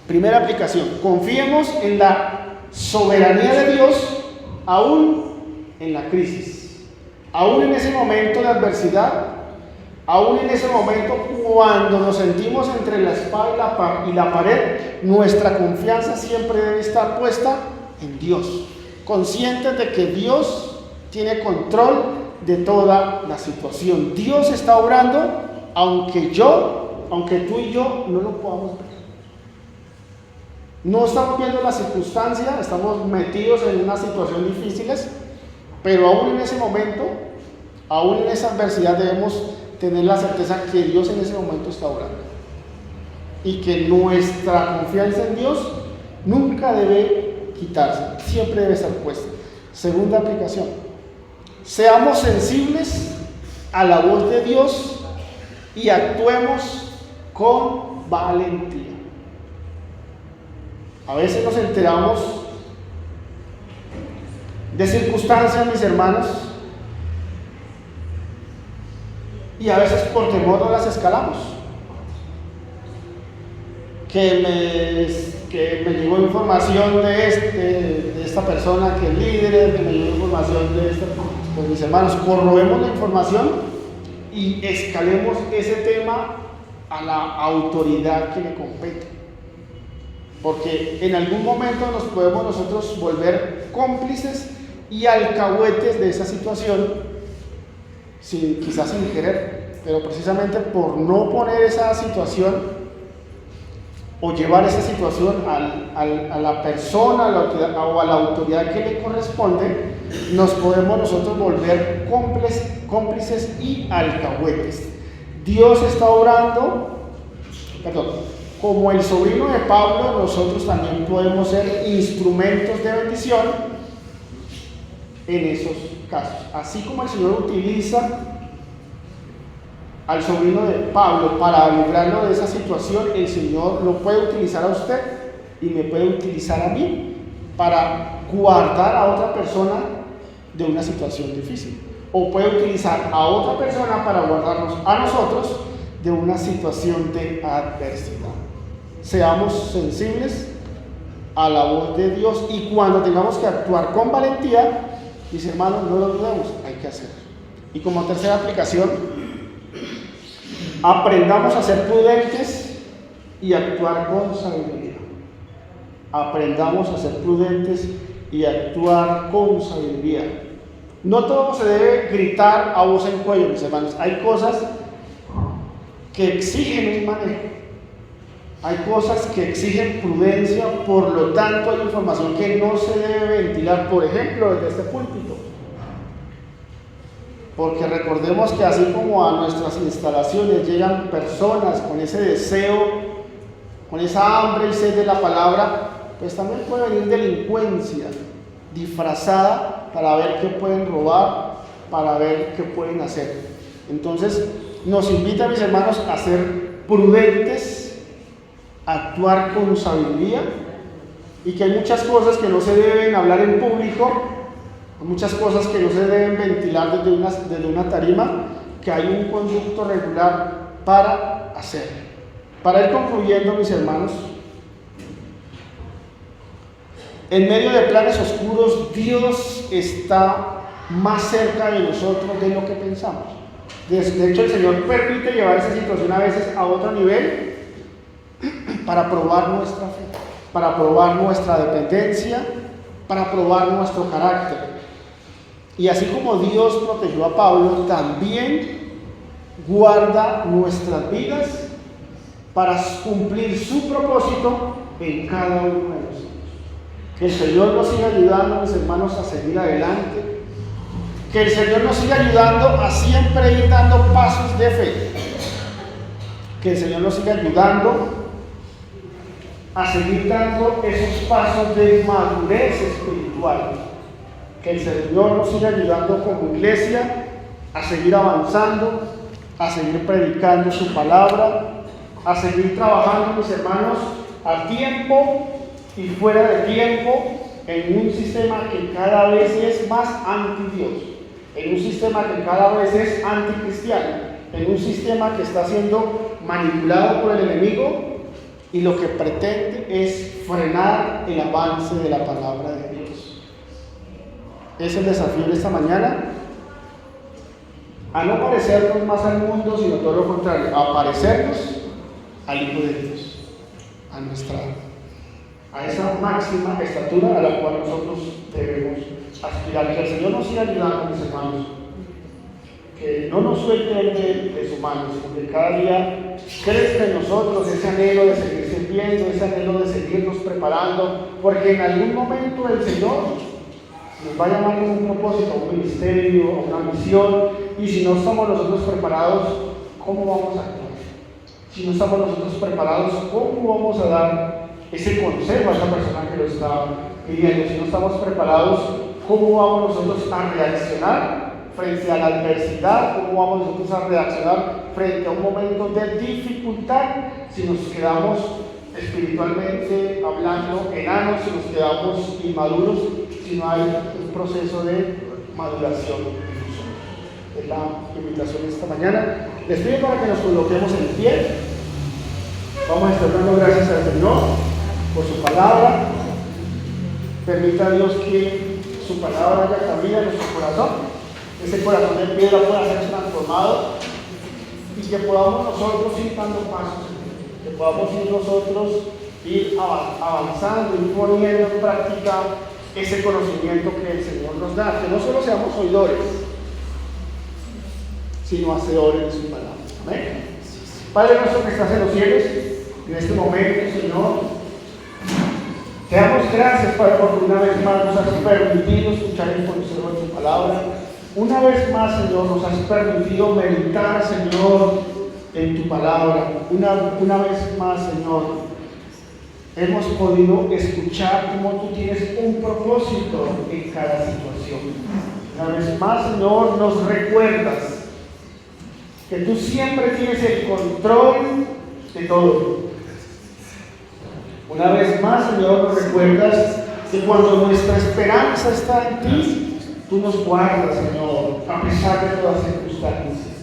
primera aplicación: confiemos en la soberanía de Dios aún en la crisis, aún en ese momento de adversidad, aún en ese momento cuando nos sentimos entre la espada y la pared. Nuestra confianza siempre debe estar puesta en Dios, conscientes de que Dios tiene control de toda la situación. Dios está obrando, aunque tú y yo no lo podamos ver. No estamos viendo la circunstancia, estamos metidos en una situación difíciles, pero aún en ese momento, aún en esa adversidad, debemos tener la certeza que Dios en ese momento está obrando y que nuestra confianza en Dios nunca debe quitarse, siempre debe estar puesta. Segunda aplicación: seamos sensibles a la voz de Dios y actuemos con valentía. A veces nos enteramos de circunstancias, mis hermanos, y a veces por temor no las escalamos. Que me llegó información de esta persona que es líder, que me llegó información de esta, pues mis hermanos, corrobemos la información y escalemos ese tema a la autoridad que le compete. Porque en algún momento nos podemos nosotros volver cómplices y alcahuetes de esa situación, quizás sin querer, pero precisamente por no poner esa situación o llevar esa situación a la persona o a la autoridad que le corresponde, nos podemos nosotros volver cómplices y alcahuetes. Dios está obrando, como el sobrino de Pablo, nosotros también podemos ser instrumentos de bendición en esos casos. Así como el Señor utiliza al sobrino de Pablo para librarlo de esa situación, el Señor lo puede utilizar a usted y me puede utilizar a mí para guardar a otra persona de una situación difícil, o puede utilizar a otra persona para guardarnos a nosotros de una situación de adversidad. Seamos sensibles a la voz de Dios, y cuando tengamos que actuar con valentía, mis hermanos, no lo dudemos, hay que hacerlo. Y como tercera aplicación, aprendamos a ser prudentes y actuar con sabiduría. Aprendamos a ser prudentes y actuar con sabiduría. No todo se debe gritar a voz en cuello, mis hermanos. Hay cosas que exigen un manejo. Hay cosas que exigen prudencia, por lo tanto hay información que no se debe ventilar, por ejemplo, desde este púlpito. Porque recordemos que así como a nuestras instalaciones llegan personas con ese deseo, con esa hambre y sed de la palabra, pues también puede venir delincuencia disfrazada para ver qué pueden robar, para ver qué pueden hacer. Entonces nos invita, mis hermanos, a ser prudentes, a actuar con sabiduría, y que hay muchas cosas que no se deben hablar en público, hay muchas cosas que no se deben ventilar desde una tarima, que hay un conducto regular para hacer. Para ir concluyendo, mis hermanos, en medio de planes oscuros, Dios está más cerca de nosotros de lo que pensamos. De hecho, el Señor permite llevar esa situación a veces a otro nivel para probar nuestra fe, para probar nuestra dependencia, para probar nuestro carácter. Y así como Dios protegió a Pablo, también guarda nuestras vidas para cumplir su propósito en cada uno de nosotros. Que el Señor nos siga ayudando, mis hermanos, a seguir adelante. Que el Señor nos siga ayudando a siempre ir dando pasos de fe. Que el Señor nos siga ayudando a seguir dando esos pasos de madurez espiritual. Que el Señor nos siga ayudando como iglesia a seguir avanzando, a seguir predicando su palabra, a seguir trabajando, mis hermanos, a tiempo y fuera de tiempo, en un sistema que cada vez es más anti-Dios, en un sistema que cada vez es anticristiano, en un sistema que está siendo manipulado por el enemigo y lo que pretende es frenar el avance de la palabra de Dios. Es el desafío de esta mañana, a no parecernos más al mundo, sino todo lo contrario, a parecernos al Hijo de Dios, a esa máxima estatura a la cual nosotros debemos aspirar. Que el Señor nos siga ayudando, mis hermanos, que no nos suelte de su mano, sino que cada día crezca en nosotros ese anhelo de seguir sirviendo, ese anhelo de seguirnos preparando, porque en algún momento el Señor nos va a llamar con un propósito, a un ministerio, a una misión, y si no estamos nosotros preparados, ¿cómo vamos a actuar? Si no estamos nosotros preparados, ¿cómo vamos a dar ese consejo a esa persona que lo está pidiendo? Si no estamos preparados, ¿cómo vamos nosotros a reaccionar frente a la adversidad? ¿Cómo vamos nosotros a reaccionar frente a un momento de dificultad? Si nos quedamos espiritualmente hablando enanos, si nos quedamos inmaduros, si no hay un proceso de maduración. Es la invitación de esta mañana. Les pido para que nos coloquemos en pie. Vamos a estar dando gracias al Señor por su palabra. Permita a Dios que su palabra haya cabida en nuestro corazón. Ese corazón de piedra pueda ser transformado y que podamos nosotros ir dando pasos, que podamos ir nosotros ir avanzando y poniendo en práctica ese conocimiento que el Señor nos da, que no solo seamos oidores, sino hacedores de su palabra. Amén. Padre nuestro que estás en los cielos, en este momento, Señor, te damos gracias, Padre, porque una vez más nos has permitido escuchar y conocer tu palabra. Una vez más, Señor, nos has permitido meditar, Señor, en tu palabra. Una vez más, Señor, hemos podido escuchar cómo tú tienes un propósito en cada situación. Una vez más, Señor, nos recuerdas que tú siempre tienes el control de todo. Una vez más, Señor, nos recuerdas que cuando nuestra esperanza está en ti, tú nos guardas, Señor, a pesar de todas las circunstancias.